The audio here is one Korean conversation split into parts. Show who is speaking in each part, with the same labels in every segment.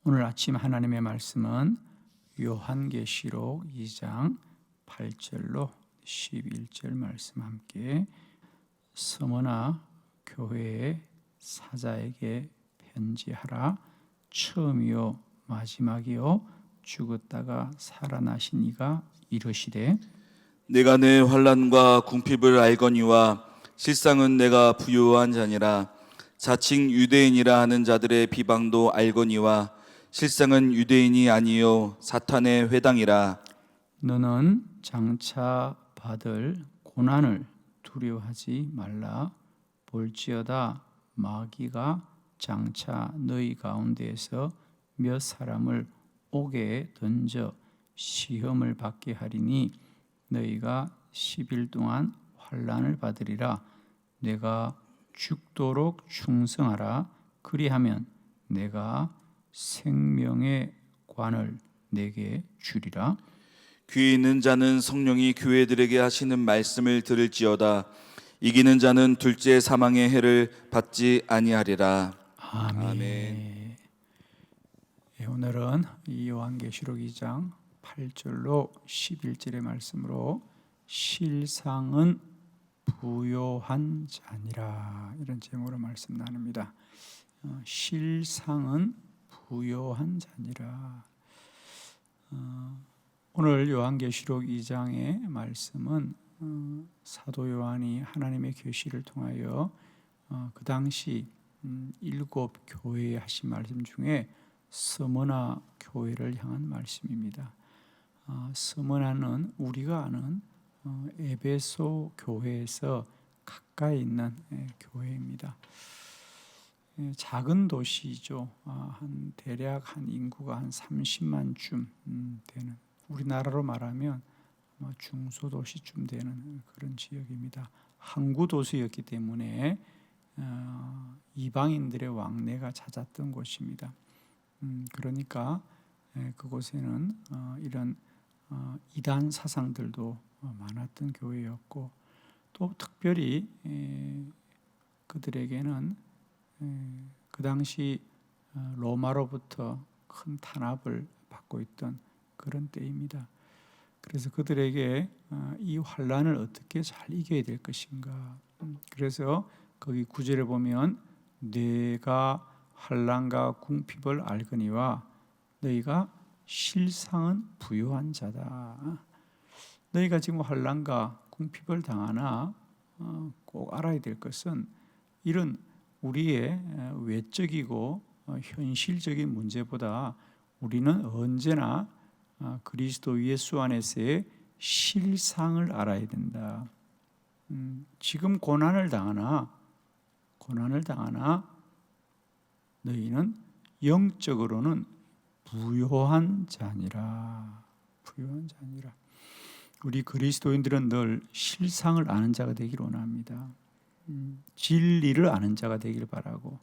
Speaker 1: 오늘 아침 하나님의 말씀은 요한계시록 2장 8절로 11절 말씀 함께 스무나 교회의 사자에게 편지하라. 처음이요 마지막이요 죽었다가 살아나신 이가 이르시되
Speaker 2: 내가 내 환난과 궁핍을 알거니와 실상은 내가 부요한 자니라. 자칭 유대인이라 하는 자들의 비방도 알거니와 실상은 유대인이 아니요 사탄의 회당이라.
Speaker 1: 너는 장차 받을 고난을 두려워하지 말라. 볼지어다 마귀가 장차 너희 가운데에서 몇 사람을 옥에 던져 시험을 받게 하리니 너희가 10일 동안 환난을 받으리라. 내가 죽도록 충성하라. 그리하면 내가 생명의 관을 내게 주리라.
Speaker 2: 귀 있는 자는 성령이 교회들에게 하시는 말씀을 들을지어다. 이기는 자는 둘째 사망의 해를 받지 아니하리라.
Speaker 1: 아멘.
Speaker 2: 아멘.
Speaker 1: 오늘은 이 요한계시록 2장 8절로 11절의 말씀으로 실상은 부요한 자니라, 이런 제목으로 말씀 나눕니다. 실상은 부요한 자니라. 오늘 요한계시록 2장의 말씀은 사도 요한이 하나님의 계시를 통하여 그 당시 7 교회에 하신 말씀 중에 스무나 교회를 향한 말씀입니다. 스무나는 우리가 아는 에베소 교회에서 가까이 있는 교회입니다. 작은 도시죠. 대략 한 인구가 한 30만쯤 되는, 우리나라로 말하면 중소도시쯤 되는 그런 지역입니다. 항구 도시였기 때문에 이방인들의 왕래가 잦았던 곳입니다. 그러니까 그곳에는 이런 이단 사상들도 많았던 교회였고, 또 특별히 그들에게는 그 당시 로마로부터 큰 탄압을 받고 있던 그런 때입니다. 그래서 그들에게 이 환난을 어떻게 잘 이겨야 될 것인가. 그래서 거기 9절에 보면 내가 환난과 궁핍을 알거니와 너희가 실상은 부요한 자다. 너희가 지금 환난과 궁핍을 당하나 꼭 알아야 될 것은 이런 우리의 외적이고 현실적인 문제보다 우리는 언제나 그리스도 예수 안에서의 실상을 알아야 된다. 지금 고난을 당하나 너희는 영적으로는 부요한 자니라. 부요한 자니라. 우리 그리스도인들은 늘 실상을 아는 자가 되기를 원합니다. 진리를 아는 자가 되기를 바라고,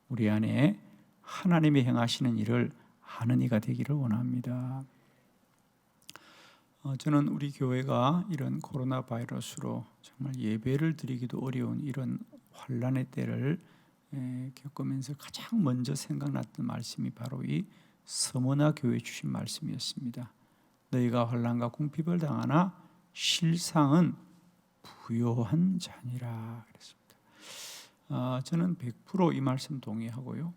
Speaker 1: 우리 안에 하나님이 행하시는 일을 아는 이가 되기를 원합니다. 저는 우리 교회가 이런 코로나 바이러스로 정말 예배를 드리기도 어려운 이런 환난의 때를 겪으면서 가장 먼저 생각났던 말씀이 바로 이 스무나 교회 주신 말씀이었습니다. 너희가 환난과 궁핍을 당하나 실상은 부요한 자니라 그랬습니다. 저는 100% 이 말씀 동의하고요.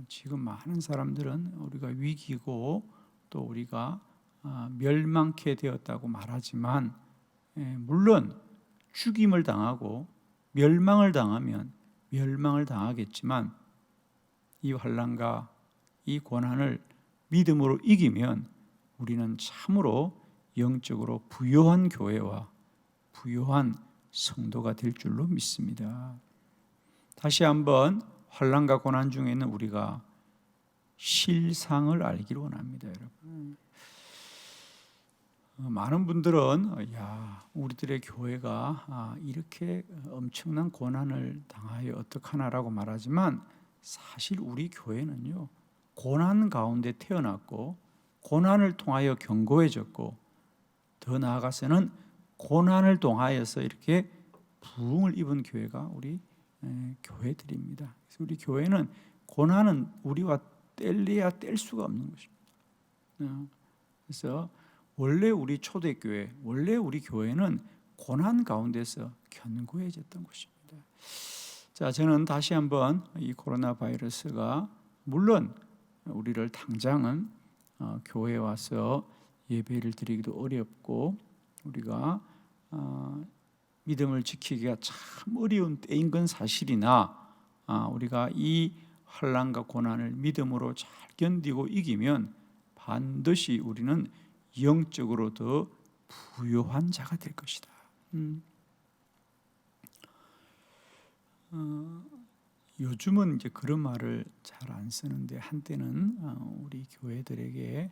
Speaker 1: 지금 많은 사람들은 우리가 위기고 또 우리가 멸망케 되었다고 말하지만, 물론 죽임을 당하고 멸망을 당하면 멸망을 당하겠지만 이 환난과 이 고난을 믿음으로 이기면 우리는 참으로 영적으로 부요한 교회와 부요한 성도가 될 줄로 믿습니다. 다시 한번 환난과 고난 중에 있는 우리가 실상을 알기를 원합니다, 여러분. 많은 분들은 우리들의 교회가 이렇게 엄청난 고난을 당하여 어떡하나라고 말하지만, 사실 우리 교회는요, 고난 가운데 태어났고 고난을 통하여 견고해졌고, 더 나아가서는 고난을 통하여서 이렇게 부흥을 입은 교회가 우리 교회들입니다. 그래서 우리 교회는 고난은 우리와 뗄래야 뗄 수가 없는 것입니다. 그래서 원래 우리 초대교회, 원래 우리 교회는 고난 가운데서 견고해졌던 것입니다. 자, 저는 다시 한번 이 코로나 바이러스가 물론 우리를 당장은 교회에 와서 예배를 드리기도 어렵고 우리가 믿음을 지키기가 참 어려운 때인 건 사실이나 우리가 이 환난과 고난을 믿음으로 잘 견디고 이기면 반드시 우리는 영적으로 더 부요한 자가 될 것이다. 요즘은 이제 그런 말을 잘 안 쓰는데 한때는 우리 교회들에게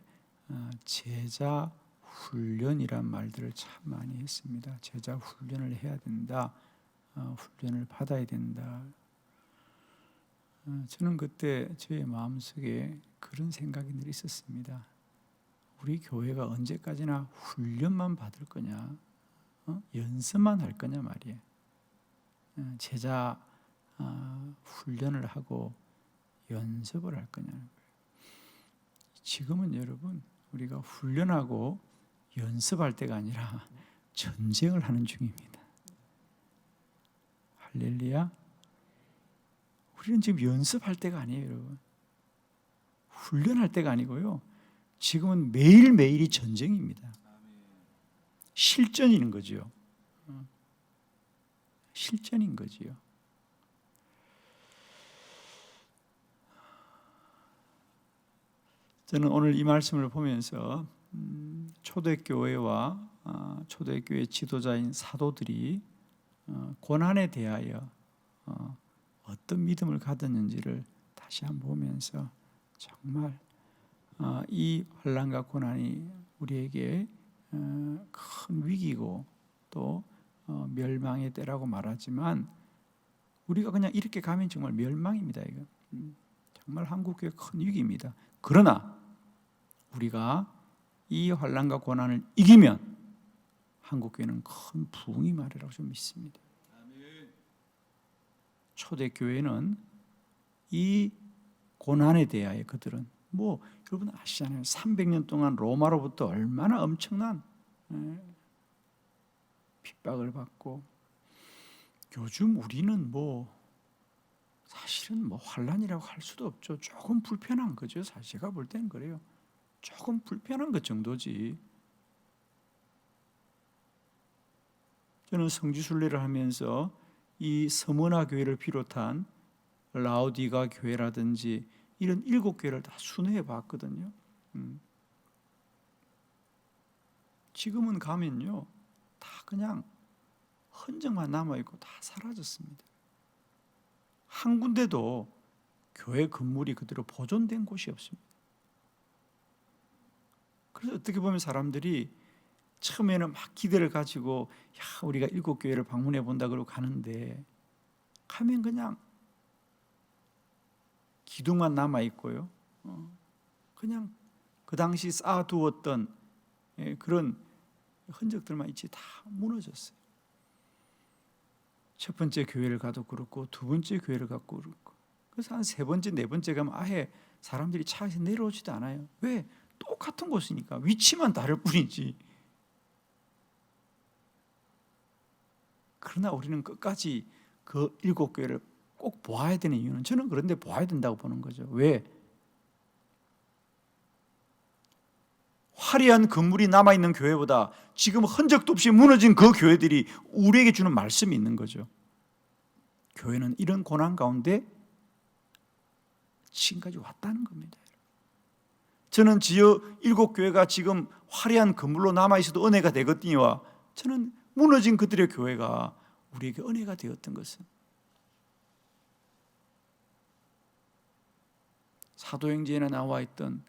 Speaker 1: 제자 훈련이란 말들을 참 많이 했습니다. 제자 훈련을 해야 된다. 훈련을 받아야 된다. 저는 그때 저의 마음속에 그런 생각이 늘 있었습니다. 우리 교회가 언제까지나 훈련만 받을 거냐, 연습만 할 거냐 말이에요. 제자 훈련을 하고 연습을 할 거냐는 거예요. 지금은 여러분 우리가 훈련하고 연습할 때가 아니라 전쟁을 하는 중입니다. 할렐루야. 우리는 지금 연습할 때가 아니에요, 여러분. 훈련할 때가 아니고요. 지금은 매일매일이 전쟁입니다. 실전인 거죠. 실전인 거지요. 저는 오늘 이 말씀을 보면서 초대교회와 초대교회 지도자인 사도들이 고난에 대하여 어떤 믿음을 가졌는지를 다시 한번 보면서 정말 이 환난과 고난이 우리에게 큰 위기고 또 멸망의 때라고 말하지만 우리가 그냥 이렇게 가면 정말 멸망입니다. 이거 정말 한국교회 큰 위기입니다. 그러나 우리가 이 환난과 고난을 이기면 한국교회는 큰 부흥이 말이라고 좀 믿습니다. 초대교회는 이 고난에 대하여 그들은 여러분 아시잖아요. 300년 동안 로마로부터 얼마나 엄청난 핍박을 받고 요즘 우리는 사실은 환난이라고 할 수도 없죠. 조금 불편한 거죠. 사실 제가 볼 때는 그래요. 조금 불편한 것 정도지. 저는 성지순례를 하면서 이 서머나 교회를 비롯한 라오디가 교회라든지 이런 7교회를 다 순회해 봤거든요. 지금은 가면요 다 그냥 흔적만 남아있고 다 사라졌습니다. 한 군데도 교회 건물이 그대로 보존된 곳이 없습니다. 그래서 어떻게 보면 사람들이 처음에는 막 기대를 가지고 우리가 7교회를 방문해 본다 그러고 가는데 가면 그냥 기둥만 남아있고요. 그냥 그 당시 쌓아두었던 그런 흔적들만 있지 다 무너졌어요. 첫 번째 교회를 가도 그렇고 두 번째 교회를 가도 그렇고 그래서 한 세 번째, 네 번째 가면 아예 사람들이 차에서 내려오지도 않아요. 왜? 똑같은 곳이니까 위치만 다를 뿐이지. 그러나 우리는 끝까지 그 7교회를 꼭 보아야 되는 이유는 저는 그런데 보아야 된다고 보는 거죠. 왜? 화려한 건물이 남아있는 교회보다 지금 흔적도 없이 무너진 그 교회들이 우리에게 주는 말씀이 있는 거죠. 교회는 이런 고난 가운데 지금까지 왔다는 겁니다. 저는 지어 7교회가 지금 화려한 건물로 남아있어도 은혜가 되거든요. 저는 무너진 그들의 교회가 우리에게 은혜가 되었던 것은 사도행전에 나와 있던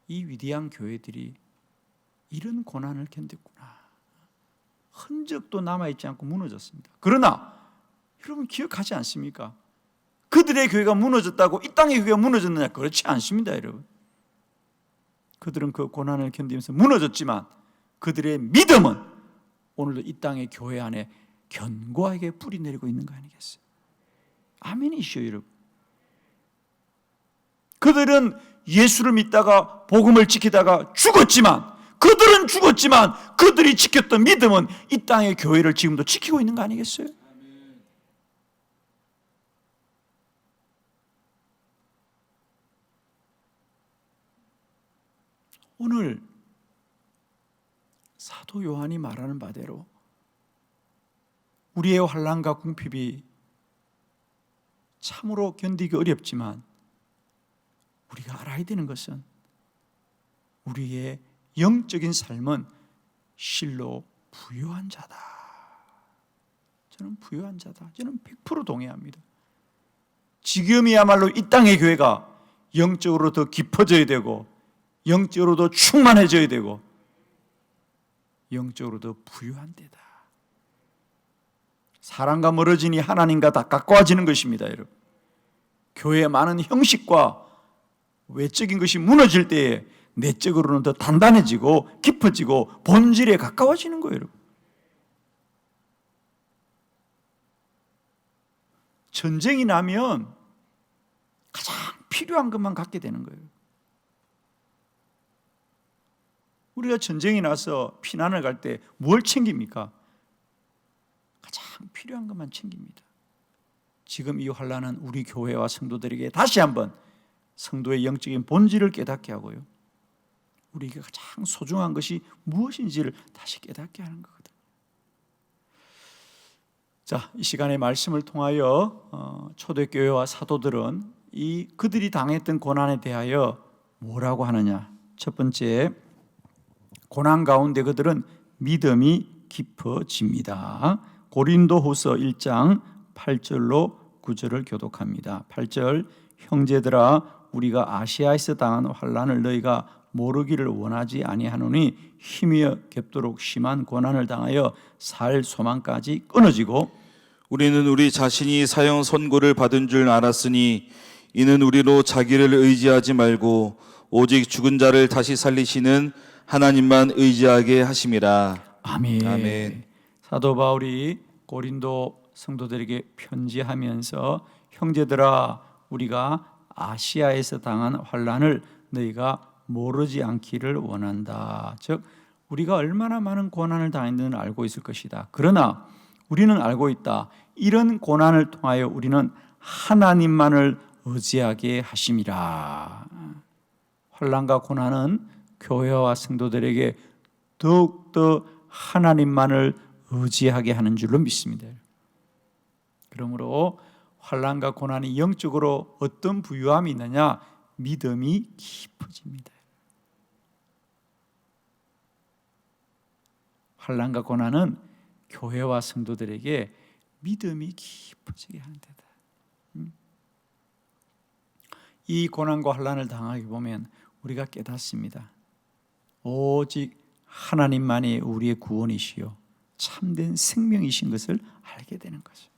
Speaker 1: 이 위대한 교회들이 이런 고난을 견뎠구나. 흔적도 남아있지 않고 무너졌습니다. 그러나 여러분 기억하지 않습니까? 그들의 교회가 무너졌다고 이 땅의 교회가 무너졌느냐? 그렇지 않습니다, 여러분. 그들은 그 고난을 견디면서 무너졌지만 그들의 믿음은 오늘도 이 땅의 교회 안에 견고하게 뿌리 내리고 있는 거 아니겠어요? 아멘이시죠, 여러분. 그들은 예수를 믿다가 복음을 지키다가 죽었지만, 그들은 죽었지만 그들이 지켰던 믿음은 이 땅의 교회를 지금도 지키고 있는 거 아니겠어요? 오늘 사도 요한이 말하는 바대로 우리의 환난과 궁핍이 참으로 견디기 어렵지만 우리가 알아야 되는 것은 우리의 영적인 삶은 실로 부유한 자다. 저는 부유한 자다. 저는 100% 동의합니다. 지금이야말로 이 땅의 교회가 영적으로 더 깊어져야 되고, 영적으로 더 충만해져야 되고, 영적으로 더 부유한 데다. 사람과 멀어지니 하나님과 다 가까워지는 것입니다, 여러분. 교회의 많은 형식과 외적인 것이 무너질 때에 내적으로는 더 단단해지고 깊어지고 본질에 가까워지는 거예요, 여러분. 전쟁이 나면 가장 필요한 것만 갖게 되는 거예요. 우리가 전쟁이 나서 피난을 갈 때 뭘 챙깁니까? 가장 필요한 것만 챙깁니다. 지금 이 환난은 우리 교회와 성도들에게 다시 한번 성도의 영적인 본질을 깨닫게 하고요, 우리에게 가장 소중한 것이 무엇인지를 다시 깨닫게 하는 거거든요. 자, 이 시간의 말씀을 통하여 초대교회와 사도들은 이 그들이 당했던 고난에 대하여 뭐라고 하느냐? 첫 번째, 고난 가운데 그들은 믿음이 깊어집니다. 고린도후서 1장 8절로 9절을 교독합니다. 8절, 형제들아 우리가 아시아에서 당한 환난을 너희가 모르기를 원하지 아니하노니 힘이여 겹도록 심한 고난을 당하여 살 소망까지 끊어지고,
Speaker 2: 우리는 우리 자신이 사형 선고를 받은 줄 알았으니 이는 우리로 자기를 의지하지 말고 오직 죽은 자를 다시 살리시는 하나님만 의지하게 하심이라.
Speaker 1: 아멘.
Speaker 2: 아멘.
Speaker 1: 사도 바울이 고린도 성도들에게 편지하면서 형제들아 우리가 아시아에서 당한 환난을 너희가 모르지 않기를 원한다. 즉 우리가 얼마나 많은 고난을 당했는지는 알고 있을 것이다. 그러나 우리는 알고 있다. 이런 고난을 통하여 우리는 하나님만을 의지하게 하심이라. 환난과 고난은 교회와 성도들에게 더욱더 하나님만을 의지하게 하는 줄로 믿습니다. 그러므로 환난과 고난이 영적으로 어떤 부유함이 있느냐? 믿음이 깊어집니다. 환난과 고난은 교회와 성도들에게 믿음이 깊어지게 하는 데다. 이 고난과 환난을 당하게 보면 우리가 깨닫습니다. 오직 하나님만이 우리의 구원이시요 참된 생명이신 것을 알게 되는 거죠.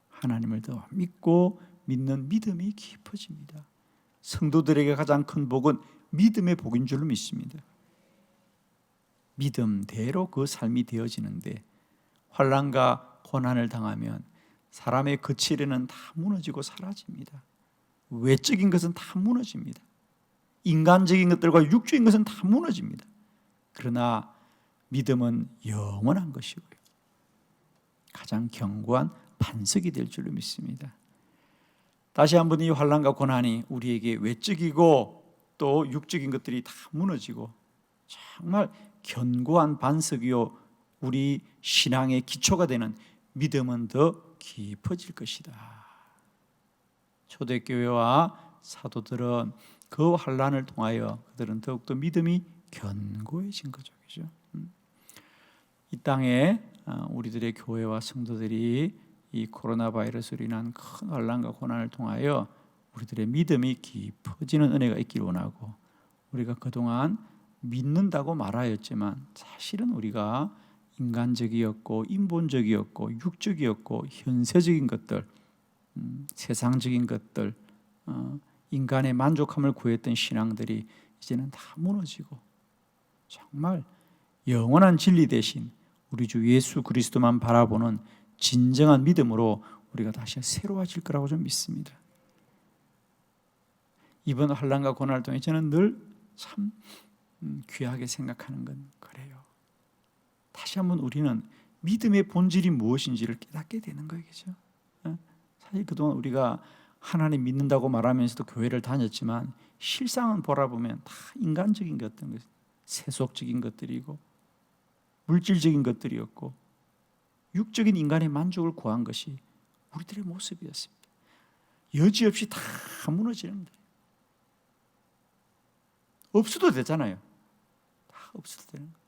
Speaker 1: 하나님을 더 믿고 믿는 믿음이 깊어집니다. 성도들에게 가장 큰 복은 믿음의 복인 줄로 믿습니다. 믿음대로 그 삶이 되어지는데 환난과 고난을 당하면 사람의 거칠에는 다 무너지고 사라집니다. 외적인 것은 다 무너집니다. 인간적인 것들과 육적인 것은 다 무너집니다. 그러나 믿음은 영원한 것이고요, 가장 견고한 반석이 될 줄로 믿습니다. 다시 한번 이 환난과 고난이 우리에게 외적이고 또 육적인 것들이 다 무너지고 정말 견고한 반석이요 우리 신앙의 기초가 되는 믿음은 더 깊어질 것이다. 초대교회와 사도들은 그 환난을 통하여 그들은 더욱더 믿음이 견고해진 거죠. 그죠? 이 땅에 우리들의 교회와 성도들이 이 코로나 바이러스로 인한 큰 환난과 고난을 통하여 우리들의 믿음이 깊어지는 은혜가 있길 원하고, 우리가 그동안 믿는다고 말하였지만 사실은 우리가 인간적이었고 인본적이었고 육적이었고 현세적인 것들, 세상적인 것들, 인간의 만족함을 구했던 신앙들이 이제는 다 무너지고 정말 영원한 진리 대신 우리 주 예수 그리스도만 바라보는 진정한 믿음으로 우리가 다시 새로워질 거라고 좀 믿습니다. 이번 환난과 고난을 통해 저는 늘 참 귀하게 생각하는 건 그래요. 다시 한번 우리는 믿음의 본질이 무엇인지를 깨닫게 되는 거예요. 그죠? 사실 그동안 우리가 하나님 믿는다고 말하면서도 교회를 다녔지만 실상은 돌아보면 다 인간적인 것들, 세속적인 것들이고 물질적인 것들이었고 육적인 인간의 만족을 구한 것이 우리들의 모습이었습니다. 여지없이 다 무너지는 거예요. 없어도 되잖아요. 다 없어도 되는 거예요.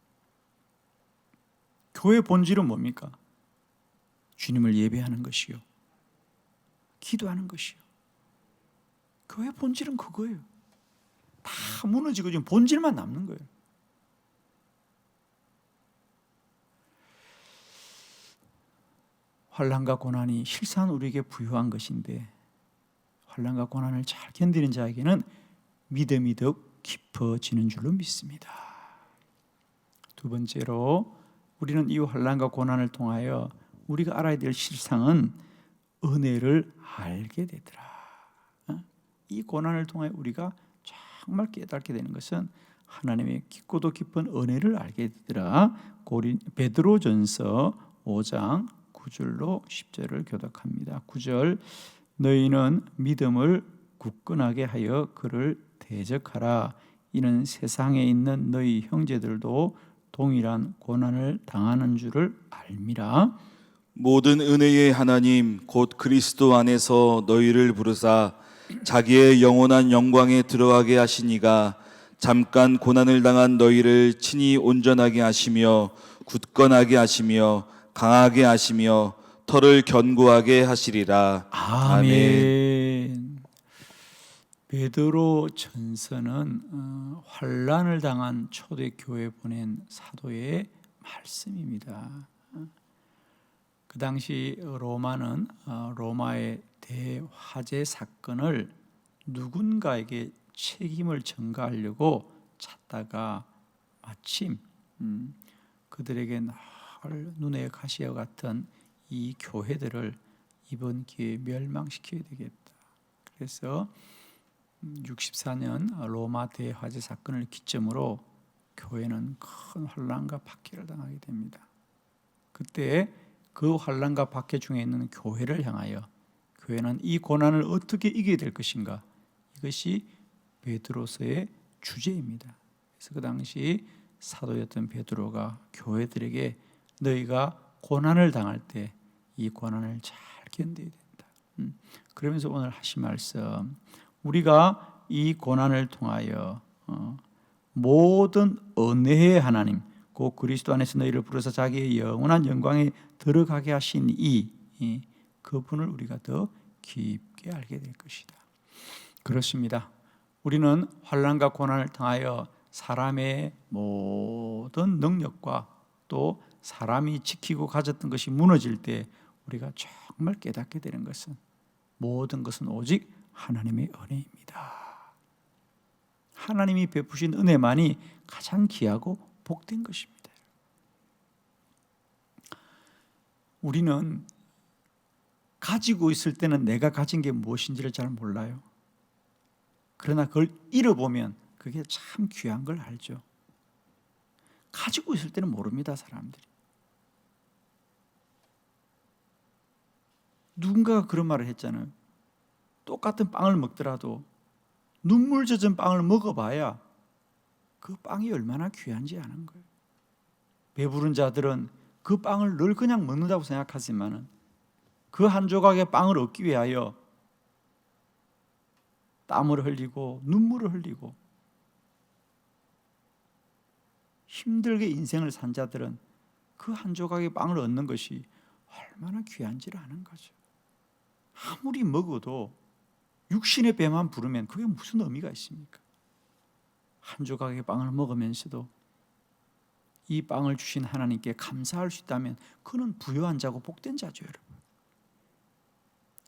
Speaker 1: 교회의 본질은 뭡니까? 주님을 예배하는 것이요, 기도하는 것이요. 교회의 본질은 그거예요. 다 무너지고 지금 본질만 남는 거예요. 환난과 고난이 실상 우리에게 부유한 것인데 환난과 고난을 잘 견디는 자에게는 믿음이 더욱 깊어지는 줄로 믿습니다. 두 번째로 우리는 이 환난과 고난을 통하여 우리가 알아야 될 실상은 은혜를 알게 되더라. 이 고난을 통해 우리가 정말 깨닫게 되는 것은 하나님의 깊고도 깊은 은혜를 알게 되더라. 베드로전서 5장 9절로 10절을 교독합니다. 9절, 너희는 믿음을 굳건하게 하여 그를 대적하라. 이는 세상에 있는 너희 형제들도 동일한 고난을 당하는 줄을 알미라.
Speaker 2: 모든 은혜의 하나님 곧 그리스도 안에서 너희를 부르사 자기의 영원한 영광에 들어가게 하시니가 잠깐 고난을 당한 너희를 친히 온전하게 하시며 굳건하게 하시며 강하게 하시며 터를 견고하게 하시리라.
Speaker 1: 아멘. 베드로 전서는 환난을 당한 초대교회에 보낸 사도의 말씀입니다. 그 당시 로마는 로마의 대화재 사건을 누군가에게 책임을 전가하려고 찾다가 마침 그들에게 늘 눈의 가시와 같은 이 교회들을 이번 기회에 멸망시켜야 되겠다. 그래서 64년 로마 대화재 사건을 기점으로 교회는 큰 환난과 박해를 당하게 됩니다. 그때 그 환난과 박해 중에 있는 교회를 향하여 교회는 이 고난을 어떻게 이겨야 될 것인가, 이것이 베드로서의 주제입니다. 그래서 그 당시 사도였던 베드로가 교회들에게 너희가 고난을 당할 때 이 고난을 잘 견뎌야 된다. 그러면서 오늘 하신 말씀, 우리가 이 고난을 통하여 모든 은혜의 하나님 곧 그리스도 안에서 너희를 부르사 자기의 영원한 영광에 들어가게 하신 이 그분을 우리가 더 깊게 알게 될 것이다. 그렇습니다. 우리는 환난과 고난을 통하여 사람의 모든 능력과 또 사람이 지키고 가졌던 것이 무너질 때 우리가 정말 깨닫게 되는 것은 모든 것은 오직 하나님의 은혜입니다. 하나님이 베푸신 은혜만이 가장 귀하고 복된 것입니다. 우리는 가지고 있을 때는 내가 가진 게 무엇인지를 잘 몰라요. 그러나 그걸 잃어보면 그게 참 귀한 걸 알죠. 가지고 있을 때는 모릅니다, 사람들이. 누군가가 그런 말을 했잖아요. 똑같은 빵을 먹더라도 눈물 젖은 빵을 먹어봐야 그 빵이 얼마나 귀한지 아는 거예요. 배부른 자들은 그 빵을 늘 그냥 먹는다고 생각하지만 그 한 조각의 빵을 얻기 위하여 땀을 흘리고 눈물을 흘리고 힘들게 인생을 산 자들은 그 한 조각의 빵을 얻는 것이 얼마나 귀한지를 아는 거죠. 아무리 먹어도 육신의 배만 부르면 그게 무슨 의미가 있습니까? 한 조각의 빵을 먹으면서도 이 빵을 주신 하나님께 감사할 수 있다면 그는 부유한 자고 복된 자죠, 여러분.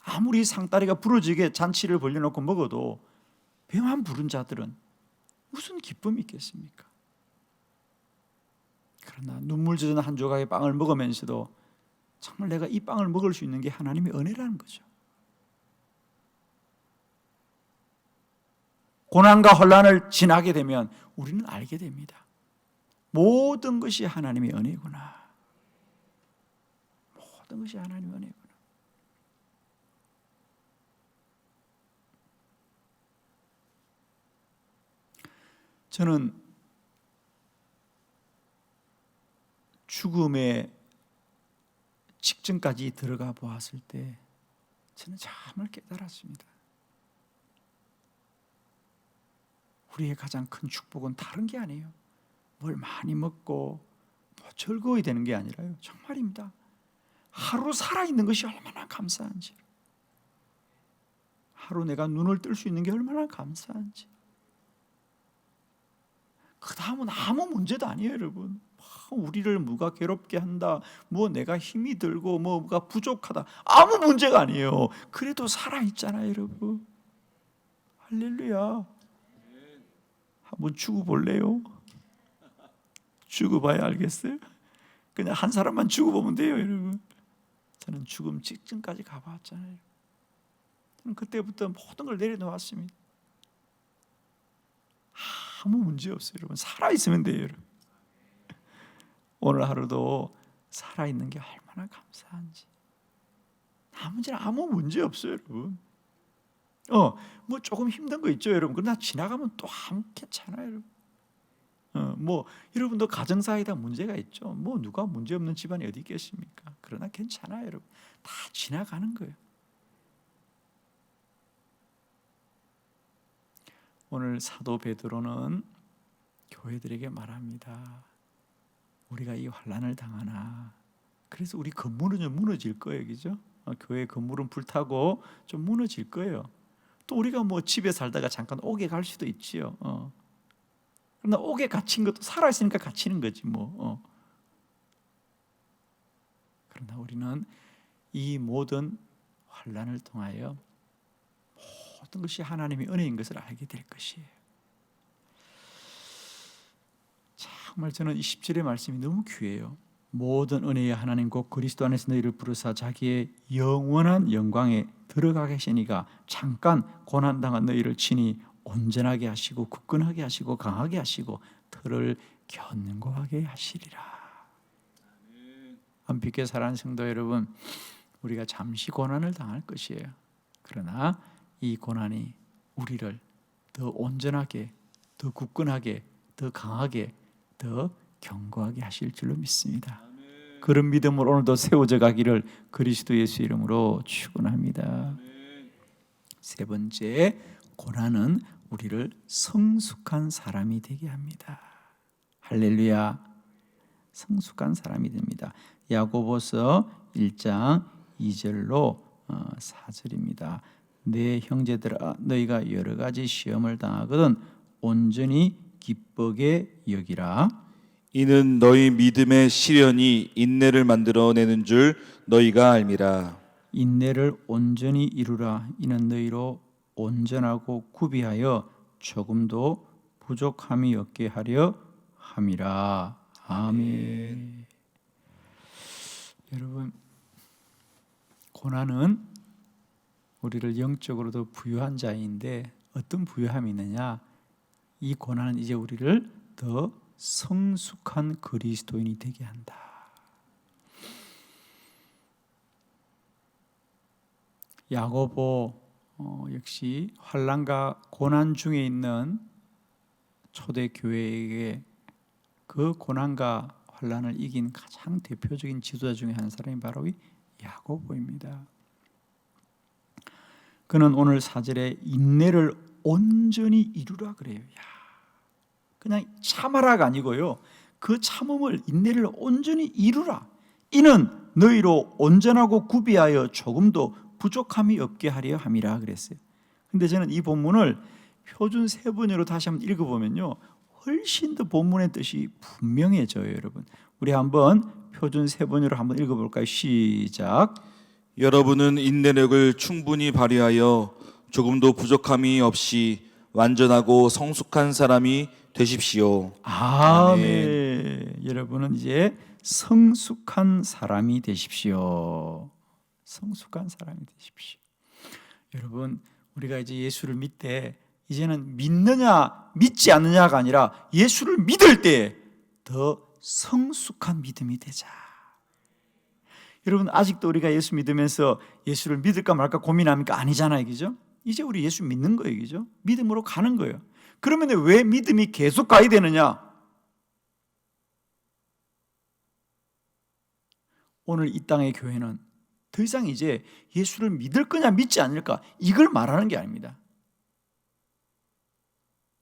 Speaker 1: 아무리 상다리가 부러지게 잔치를 벌려놓고 먹어도 배만 부른 자들은 무슨 기쁨이 있겠습니까? 그러나 눈물 젖은 한 조각의 빵을 먹으면서도 정말 내가 이 빵을 먹을 수 있는 게 하나님의 은혜라는 거죠. 고난과 혼란을 지나게 되면 우리는 알게 됩니다. 모든 것이 하나님의 은혜구나. 모든 것이 하나님의 은혜구나. 저는 죽음의 직전까지 들어가 보았을 때 저는 참을 깨달았습니다. 우리의 가장 큰 축복은 다른 게 아니에요. 뭘 많이 먹고 뭐 즐거워야 되는 게 아니라요. 정말입니다. 하루 살아있는 것이 얼마나 감사한지, 하루 내가 눈을 뜰 수 있는 게 얼마나 감사한지. 그 다음은 아무 문제도 아니에요, 여러분. 우리를 뭐가 괴롭게 한다, 뭐 내가 힘이 들고 뭐가 부족하다, 아무 문제가 아니에요. 그래도 살아있잖아요, 여러분. 할렐루야. 한번 죽어볼래요? 죽어봐야 알겠어요? 그냥 한 사람만 죽어보면 돼요, 여러분. 저는 죽음 직전까지 가봤잖아요. 저는 그때부터 모든 걸 내려놓았습니다. 아무 문제 없어요, 여러분. 살아있으면 돼요, 여러분. 오늘 하루도 살아있는 게 얼마나 감사한지. 나머지는 아무 문제 없어요, 여러분. 뭐 조금 힘든 거 있죠, 여러분. 그러나 지나가면 또 아무 괜찮아요, 여러분. 뭐 여러분도 가정사이다 문제가 있죠. 뭐 누가 문제 없는 집안이 어디 있겠습니까? 그러나 괜찮아요, 여러분. 다 지나가는 거예요. 오늘 사도 베드로는 교회들에게 말합니다. 우리가 이 환난을 당하나, 그래서 우리 건물은 좀 무너질 거예요, 그죠? 교회 건물은 불타고 좀 무너질 거예요. 또 우리가 뭐 집에 살다가 잠깐 옥에 갈 수도 있지요. 그러나 옥에 갇힌 것도 살아있으니까 갇히는 거지 뭐. 그러나 우리는 이 모든 환난을 통하여 모든 것이 하나님의 은혜인 것을 알게 될 것이에요. 정말 저는 이 10절의 말씀이 너무 귀해요. 모든 은혜의 하나님 곧 그리스도 안에서 너희를 부르사 자기의 영원한 영광에 들어가게 하시니가 잠깐 고난당한 너희를 친히 온전하게 하시고 굳건하게 하시고 강하게 하시고 털을 견고하게 하시리라. 엄빛게 사랑하는 성도 여러분, 우리가 잠시 고난을 당할 것이에요. 그러나 이 고난이 우리를 더 온전하게, 더 굳건하게, 더 강하게, 더 견고하게 하실 줄로 믿습니다. 그런 믿음으로 오늘도 세워져 가기를 그리스도 예수 이름으로 축원합니다. 세 번째, 고난은 우리를 성숙한 사람이 되게 합니다. 할렐루야. 성숙한 사람이 됩니다. 야고보서 1장 2절로 4절입니다. 내 형제들아, 너희가 여러 가지 시험을 당하거든 온전히 기쁘게 여기라.
Speaker 2: 이는 너희 믿음의 시련이 인내를 만들어내는 줄 너희가 알미라.
Speaker 1: 인내를 온전히 이루라. 이는 너희로 온전하고 구비하여 조금도 부족함이 없게 하려 함이라. 아멘. 여러분, 고난은 우리를 영적으로도 부유한 자인데 어떤 부유함이 있느냐? 이 고난은 이제 우리를 더 성숙한 그리스도인이 되게 한다. 야고보 역시 환난과 고난 중에 있는 초대 교회에게 그 고난과 환난을 이긴 가장 대표적인 지도자 중에 한 사람이 바로 이 야고보입니다. 그는 오늘 4절에 인내를 온전히 이루라 그래요. 그냥 참아라가 아니고요. 그 참음을, 인내를 온전히 이루라. 이는 너희로 온전하고 구비하여 조금도 부족함이 없게 하려 함이라 그랬어요. 근데 저는 이 본문을 표준 세번역으로 다시 한번 읽어보면요, 훨씬 더 본문의 뜻이 분명해져요, 여러분. 우리 한번 표준 세번역으로 한번 읽어볼까요? 시작.
Speaker 2: 여러분은 인내력을 충분히 발휘하여 조금도 부족함이 없이 완전하고 성숙한 사람이 되십시오.
Speaker 1: 아멘. 여러분은 이제 성숙한 사람이 되십시오. 성숙한 사람이 되십시오. 여러분, 우리가 이제 예수를 믿되 이제는 믿느냐 믿지 않느냐가 아니라 예수를 믿을 때 더 성숙한 믿음이 되자. 여러분, 아직도 우리가 예수 믿으면서 예수를 믿을까 말까 고민합니까? 아니잖아요, 그죠? 이제 우리 예수 믿는 거예요, 그죠? 믿음으로 가는 거예요. 그러면 왜 믿음이 계속 가야 되느냐? 오늘 이 땅의 교회는 더 이상 이제 예수를 믿을 거냐 믿지 않을까 이걸 말하는 게 아닙니다.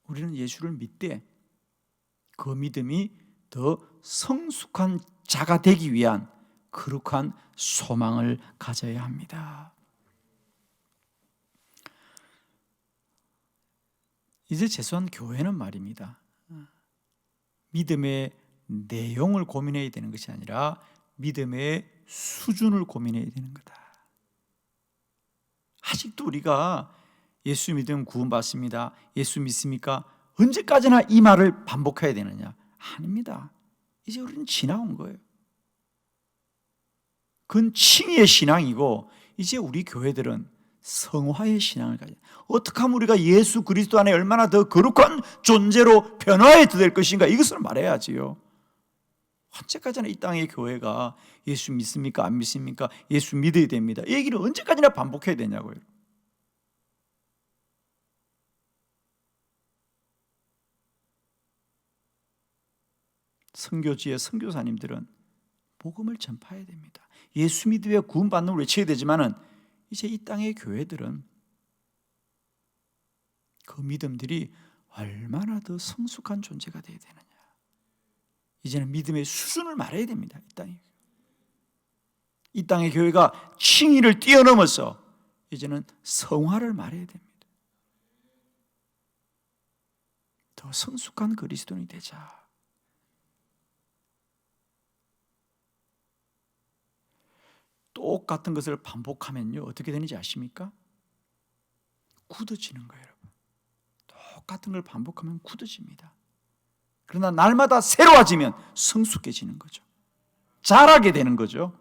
Speaker 1: 우리는 예수를 믿되 그 믿음이 더 성숙한 자가 되기 위한 거룩한 소망을 가져야 합니다. 이제 재수한 교회는 말입니다, 믿음의 내용을 고민해야 되는 것이 아니라 믿음의 수준을 고민해야 되는 거다. 아직도 우리가 예수 믿으면 구원받습니다, 예수 믿습니까? 언제까지나 이 말을 반복해야 되느냐? 아닙니다. 이제 우리는 지나온 거예요. 그건 칭의의 신앙이고, 이제 우리 교회들은 성화의 신앙을 가져. 어떻게 하면 우리가 예수 그리스도 안에 얼마나 더 거룩한 존재로 변화해 될 것인가, 이것을 말해야지요. 언제까지나 이 땅의 교회가 예수 믿습니까? 안 믿습니까? 예수 믿어야 됩니다, 이 얘기를 언제까지나 반복해야 되냐고요. 선교지의 선교사님들은 복음을 전파해야 됩니다. 예수 믿으며 구원받는 걸 외쳐야 되지만은 이제 이 땅의 교회들은 그 믿음들이 얼마나 더 성숙한 존재가 되어야 되느냐, 이제는 믿음의 수준을 말해야 됩니다. 이 땅의 교회가 칭의를 뛰어넘어서 이제는 성화를 말해야 됩니다. 더 성숙한 그리스도인이 되자. 똑같은 것을 반복하면요 어떻게 되는지 아십니까? 굳어지는 거예요, 여러분. 똑같은 걸 반복하면 굳어집니다. 그러나 날마다 새로워지면 성숙해지는 거죠. 자라게 되는 거죠.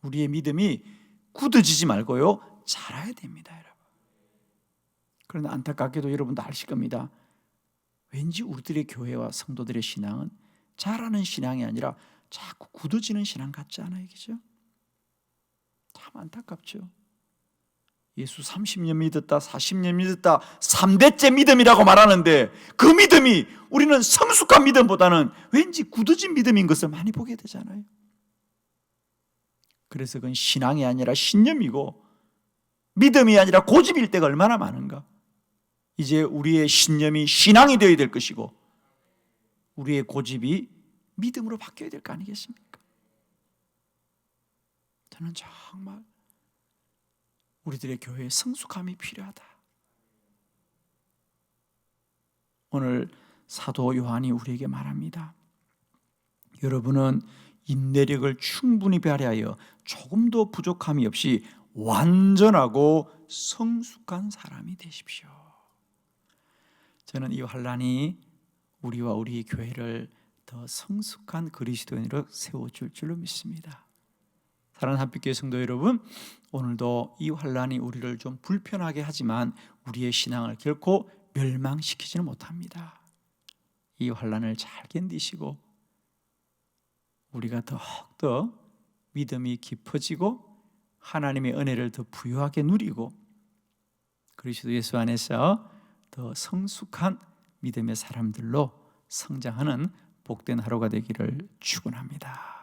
Speaker 1: 우리의 믿음이 굳어지지 말고요 자라야 됩니다, 여러분. 그러나 안타깝게도 여러분도 아실 겁니다. 왠지 우리들의 교회와 성도들의 신앙은 자라는 신앙이 아니라 자꾸 굳어지는 신앙 같지 않아요, 그죠? 참 안타깝죠. 예수 30년 믿었다, 40년 믿었다, 3대째 믿음이라고 말하는데 그 믿음이 우리는 성숙한 믿음보다는 왠지 굳어진 믿음인 것을 많이 보게 되잖아요. 그래서 그건 신앙이 아니라 신념이고 믿음이 아니라 고집일 때가 얼마나 많은가. 이제 우리의 신념이 신앙이 되어야 될 것이고 우리의 고집이 믿음으로 바뀌어야 될 거 아니겠습니까? 저는 정말 우리들의 교회에 성숙함이 필요하다. 오늘 사도 요한이 우리에게 말합니다. 여러분은 인내력을 충분히 발휘하여 조금도 부족함이 없이 완전하고 성숙한 사람이 되십시오. 저는 이 환란이 우리와 우리 교회를 더 성숙한 그리스도인으로 세워줄 줄로 믿습니다. 사랑하는 한빛교회 성도 여러분, 오늘도 이 환란이 우리를 좀 불편하게 하지만 우리의 신앙을 결코 멸망시키지는 못합니다. 이 환란을 잘 견디시고 우리가 더욱더 믿음이 깊어지고 하나님의 은혜를 더 부유하게 누리고 그리스도 예수 안에서 더 성숙한 믿음의 사람들로 성장하는 복된 하루가 되기를 축원합니다.